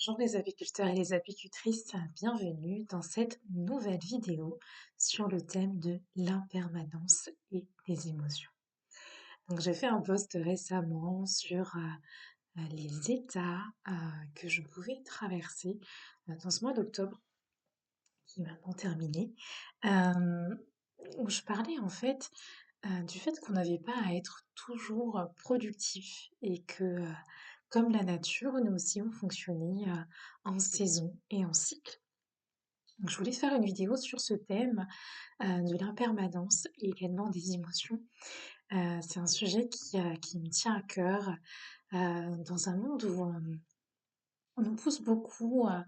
Bonjour les apiculteurs et les apicultrices, bienvenue dans cette nouvelle vidéo sur le thème de l'impermanence et des émotions. Donc j'ai fait un post récemment sur les états que je pouvais traverser dans ce mois d'octobre qui est maintenant terminé, euh, où je parlais en fait du fait qu'on n'avait pas à être toujours productif et que, comme la nature, nous aussi on fonctionnait en saison et en cycle. Donc, je voulais faire une vidéo sur ce thème de l'impermanence et également des émotions. C'est un sujet qui me tient à cœur dans un monde où on nous pousse beaucoup à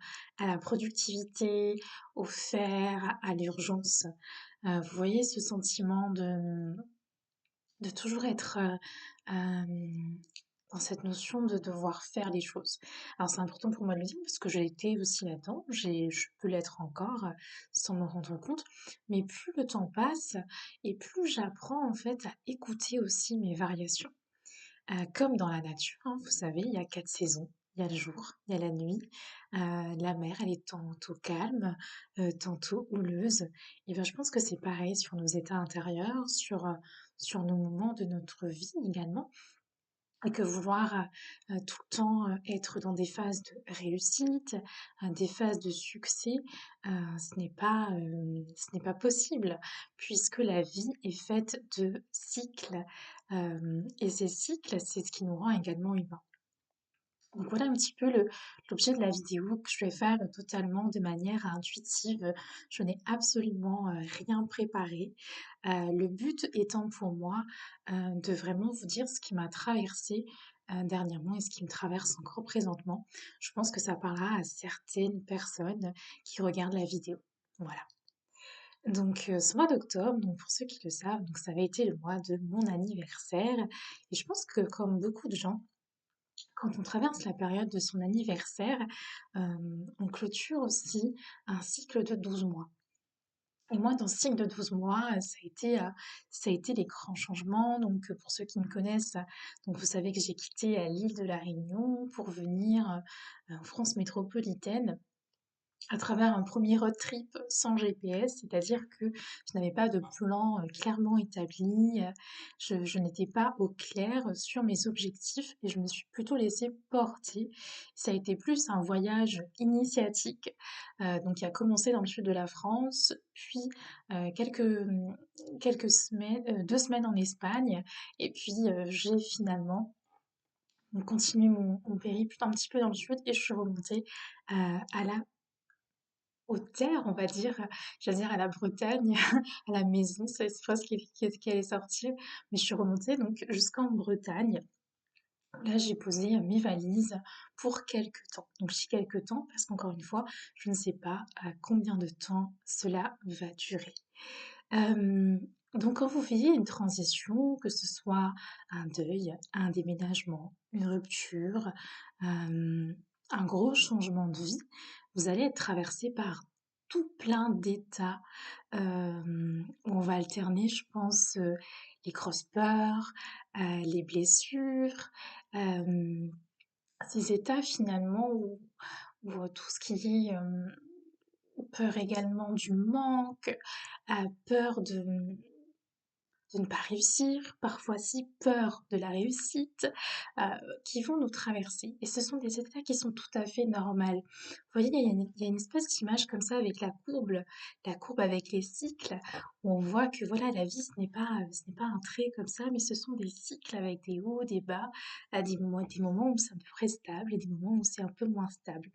la productivité, au faire, à l'urgence. Vous voyez ce sentiment de toujours être dans cette notion de devoir faire les choses. Alors c'est important pour moi de le dire parce que j'ai été aussi là-dedans, je peux l'être encore sans me rendre compte, mais plus le temps passe et plus j'apprends en fait à écouter aussi mes variations. Comme dans la nature, hein, vous savez, il y a 4 saisons. Il y a le jour, il y a la nuit, la mer, elle est tantôt calme, tantôt houleuse. Et ben, je pense que c'est pareil sur nos états intérieurs, sur nos moments de notre vie également. Et que vouloir tout le temps être dans des phases de réussite, des phases de succès, ce n'est pas possible, puisque la vie est faite de cycles, et ces cycles, c'est ce qui nous rend également humains. Donc voilà un petit peu l'objet de la vidéo que je vais faire totalement de manière intuitive. Je n'ai absolument rien préparé. Le but étant pour moi de vraiment vous dire ce qui m'a traversé dernièrement et ce qui me traverse encore présentement. Je pense que ça parlera à certaines personnes qui regardent la vidéo. Voilà. Donc ce mois d'octobre, donc pour ceux qui le savent, donc ça avait été le mois de mon anniversaire et je pense que comme beaucoup de gens, quand on traverse la période de son anniversaire, on clôture aussi un cycle de 12 mois. Et moi, dans ce cycle de 12 mois, ça a été les grands changements. Donc, pour ceux qui me connaissent, donc vous savez que j'ai quitté l'île de la Réunion pour venir en France métropolitaine à travers un premier road trip sans GPS, c'est-à-dire que je n'avais pas de plan clairement établi, je n'étais pas au clair sur mes objectifs et je me suis plutôt laissée porter. Ça a été plus un voyage initiatique, donc qui a commencé dans le sud de la France, puis quelques semaines, 2 semaines en Espagne, et puis j'ai finalement continué mon périple un petit peu dans le sud et je suis remontée à la aux terres, on va dire, j'allais dire à la Bretagne, à la maison, c'est cette phrase qui allait sortir, mais je suis remontée donc jusqu'en Bretagne. Là, j'ai posé mes valises pour quelques temps. Donc, je dis quelques temps parce qu'encore une fois, je ne sais pas à combien de temps cela va durer. Euh, donc, quand vous vivez une transition, que ce soit un deuil, un déménagement, une rupture, un gros changement de vie, vous allez être traversé par tout plein d'états où on va alterner, je pense, les grosses peurs, les blessures, euh, ces états finalement où tout ce qui est peur également du manque, peur de ne pas réussir, parfois si peur de la réussite, heu, qui vont nous traverser et ce sont des états qui sont tout à fait normales. Vous voyez, il y a une espèce d'image comme ça avec la courbe avec les cycles, où on voit que voilà, la vie ce n'est pas un trait comme ça, mais ce sont des cycles avec des hauts, des bas, à des moments où c'est à peu près stable et des moments où c'est un peu moins stable.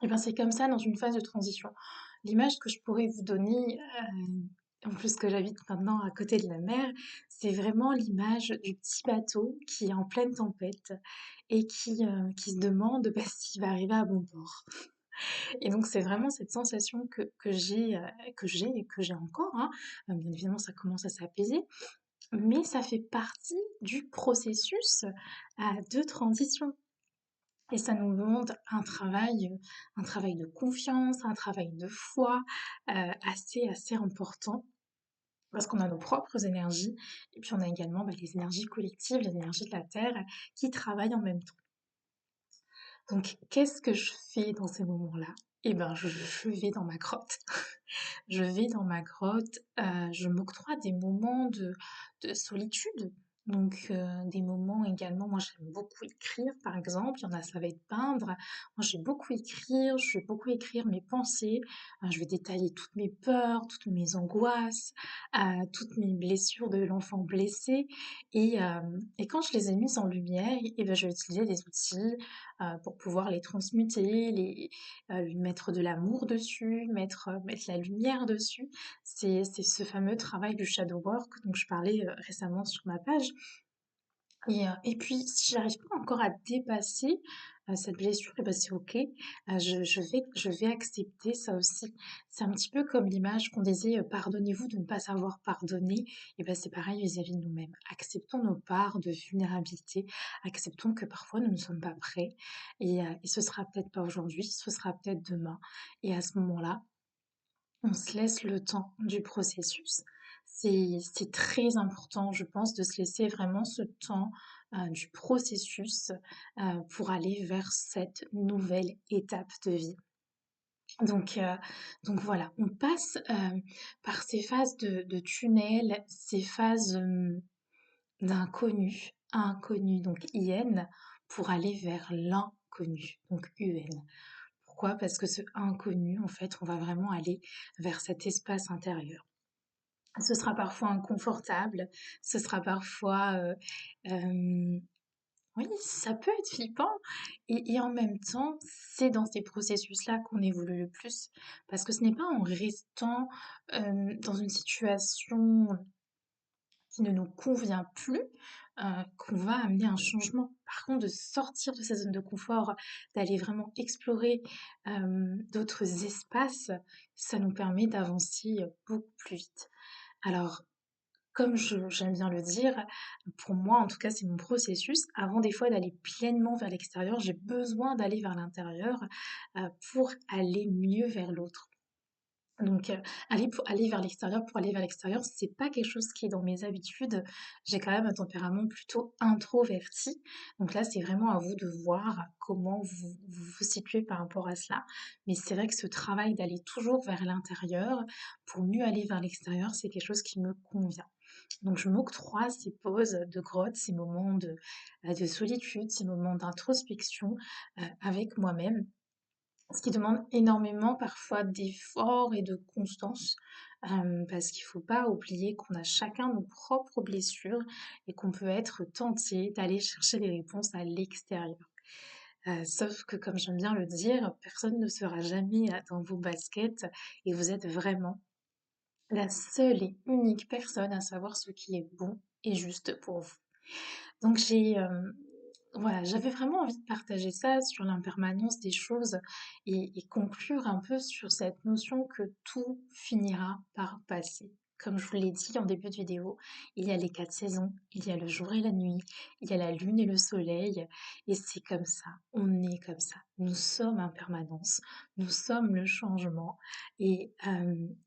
Et ben, c'est comme ça dans une phase de transition. L'image que je pourrais vous donner, en plus que j'habite maintenant à côté de la mer, c'est vraiment l'image du petit bateau qui est en pleine tempête et qui se demande bah, s'il va arriver à bon port. Et donc c'est vraiment cette sensation que j'ai et que j'ai encore, hein. Bien évidemment, ça commence à s'apaiser, mais ça fait partie du processus de transition. Et ça nous demande un travail de confiance, un travail de foi assez important parce qu'on a nos propres énergies et puis on a également bah, les énergies collectives, les énergies de la Terre qui travaillent en même temps. Donc qu'est-ce que je fais dans ces moments-là? Eh ben, je vais dans ma grotte. Je vais dans ma grotte, je m'octroie des moments de solitude, donc des moments également moi j'aime beaucoup écrire par exemple, il y en a ça va être peindre. Moi j'aime beaucoup écrire, je vais beaucoup écrire mes pensées, je vais détailler toutes mes peurs, toutes mes angoisses, toutes mes blessures de l'enfant blessé et quand je les ai mises en lumière et ben je vais utiliser des outils, pour pouvoir les transmuter, lui mettre de l'amour dessus, mettre la lumière dessus. C'est ce fameux travail du shadow work dont je parlais récemment sur ma page. Et puis, si j'arrive pas encore à dépasser cette blessure, et ben c'est ok. Je vais accepter ça aussi. C'est un petit peu comme l'image qu'on disait, pardonnez-vous de ne pas savoir pardonner. Et ben c'est pareil vis-à-vis de nous-mêmes. Acceptons nos parts de vulnérabilité. Acceptons que parfois nous ne sommes pas prêts. Et ce sera peut-être pas aujourd'hui, ce sera peut-être demain. Et à ce moment-là, on se laisse le temps du processus. C'est très important, je pense, de se laisser vraiment ce temps du processus pour aller vers cette nouvelle étape de vie. Donc, euh, donc voilà, on passe par ces phases de tunnel, ces phases d'inconnu, inconnu, donc IN, pour aller vers l'inconnu, donc UN. Pourquoi? Parce que ce inconnu, en fait, on va vraiment aller vers cet espace intérieur. Ce sera parfois inconfortable, ce sera parfois, oui, ça peut être flippant et en même temps, c'est dans ces processus-là qu'on évolue le plus. Parce que ce n'est pas en restant, dans une situation qui ne nous convient plus, qu'on va amener un changement. Par contre, de sortir de sa zone de confort, d'aller vraiment explorer d'autres espaces, ça nous permet d'avancer beaucoup plus vite. Alors, comme j'aime bien le dire, pour moi, en tout cas, c'est mon processus. Avant des fois d'aller pleinement vers l'extérieur, j'ai besoin d'aller vers l'intérieur pour aller mieux vers l'autre. Donc, aller vers l'extérieur pour aller vers l'extérieur, c'est pas quelque chose qui est dans mes habitudes. J'ai quand même un tempérament plutôt introverti. Donc là, c'est vraiment à vous de voir comment vous situez par rapport à cela. Mais c'est vrai que ce travail d'aller toujours vers l'intérieur pour mieux aller vers l'extérieur, c'est quelque chose qui me convient. Donc je m'octroie ces pauses de grotte, ces moments de solitude, ces moments d'introspection avec moi-même, ce qui demande énormément parfois d'efforts et de constance, parce qu'il ne faut pas oublier qu'on a chacun nos propres blessures et qu'on peut être tenté d'aller chercher les réponses à l'extérieur. Sauf que comme j'aime bien le dire, personne ne sera jamais dans vos baskets et vous êtes vraiment la seule et unique personne à savoir ce qui est bon et juste pour vous. Donc voilà, j'avais vraiment envie de partager ça sur l'impermanence des choses et conclure un peu sur cette notion que tout finira par passer. Comme je vous l'ai dit en début de vidéo, il y a les 4 saisons, il y a le jour et la nuit, il y a la lune et le soleil, et c'est comme ça, on est comme ça. Nous sommes impermanence, nous sommes le changement, et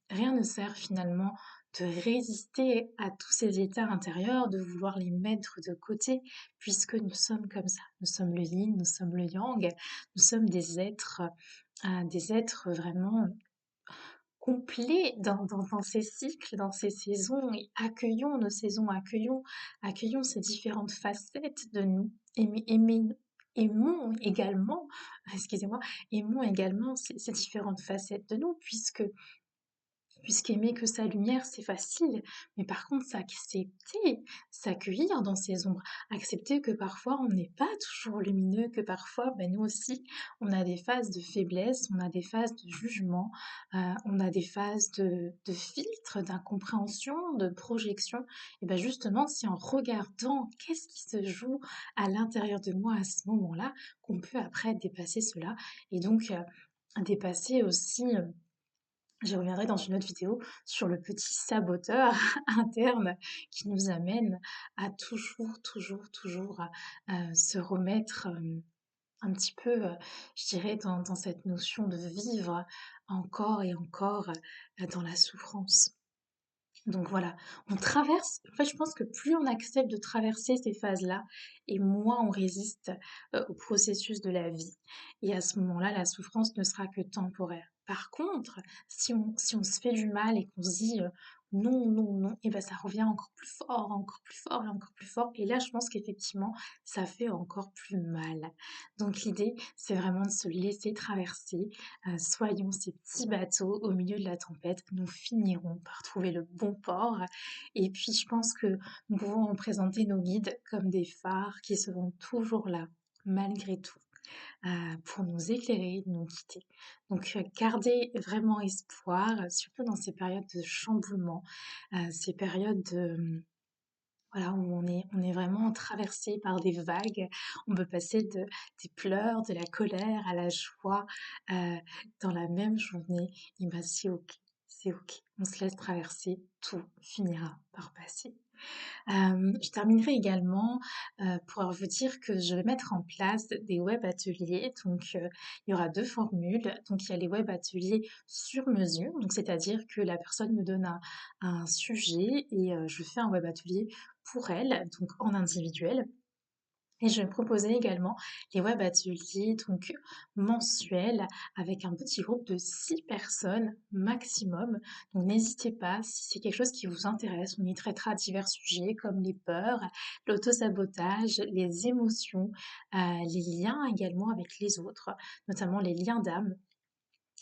rien ne sert finalement de résister à tous ces états intérieurs, de vouloir les mettre de côté, puisque nous sommes comme ça. Nous sommes le yin, nous sommes le yang, nous sommes des êtres vraiment complets dans ces cycles, dans ces saisons, et accueillons nos saisons, accueillons ces différentes facettes de nous, aimons également, excusez-moi, aimons également ces différentes facettes de nous, puisqu'aimer que sa lumière, c'est facile, mais par contre, s'accepter, s'accueillir dans ses ombres, accepter que parfois on n'est pas toujours lumineux, que parfois, ben, nous aussi, on a des phases de faiblesse, on a des phases de jugement, on a des phases de filtre, d'incompréhension, de projection. Et ben justement, c'est en regardant qu'est-ce qui se joue à l'intérieur de moi à ce moment-là qu'on peut après dépasser cela et donc dépasser aussi. J'y reviendrai dans une autre vidéo sur le petit saboteur interne qui nous amène à toujours se remettre un petit peu, je dirais, dans cette notion de vivre encore et encore dans la souffrance. Donc voilà, on traverse, en fait, je pense que plus on accepte de traverser ces phases-là, et moins on résiste au processus de la vie. Et à ce moment-là, la souffrance ne sera que temporaire. Par contre, si on se fait du mal et qu'on se dit non, non, non, et ben ça revient encore plus fort, encore plus fort et encore plus fort. Et là, je pense qu'effectivement, ça fait encore plus mal. Donc l'idée, c'est vraiment de se laisser traverser. Soyons ces petits bateaux au milieu de la tempête. Nous finirons par trouver le bon port. Et puis, je pense que nous pouvons représenter nos guides comme des phares qui seront toujours là, malgré tout, pour nous éclairer, nous guider. Donc, gardez vraiment espoir, surtout dans ces périodes de chamboulement, ces périodes de, voilà, où on est vraiment traversé par des vagues. On peut passer des pleurs, de la colère à la joie dans la même journée. Et ben c'est ok, c'est ok. On se laisse traverser, tout finira par passer. Je terminerai également pour vous dire que je vais mettre en place des web ateliers. Donc, il y aura deux formules. Donc, il y a les web ateliers sur mesure. Donc, c'est-à-dire que la personne me donne un sujet et je fais un web atelier pour elle, donc en individuel. Et je vais proposer également les web ateliers donc mensuels avec un petit groupe de 6 personnes maximum. Donc n'hésitez pas, si c'est quelque chose qui vous intéresse, on y traitera divers sujets comme les peurs, l'autosabotage, les émotions, les liens également avec les autres, notamment les liens d'âme.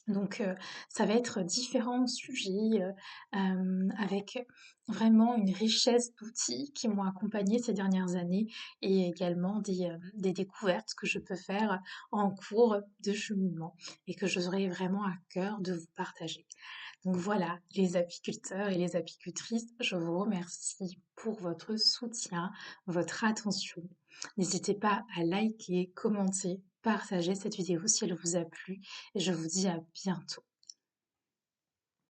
Donc, ça va être différents sujets avec vraiment une richesse d'outils qui m'ont accompagnée ces dernières années et également des découvertes que je peux faire en cours de cheminement et que j'aurai vraiment à cœur de vous partager. Donc voilà, les apiculteurs et les apicultrices, je vous remercie pour votre soutien, votre attention. N'hésitez pas à liker, commenter, partager cette vidéo si elle vous a plu et je vous dis à bientôt.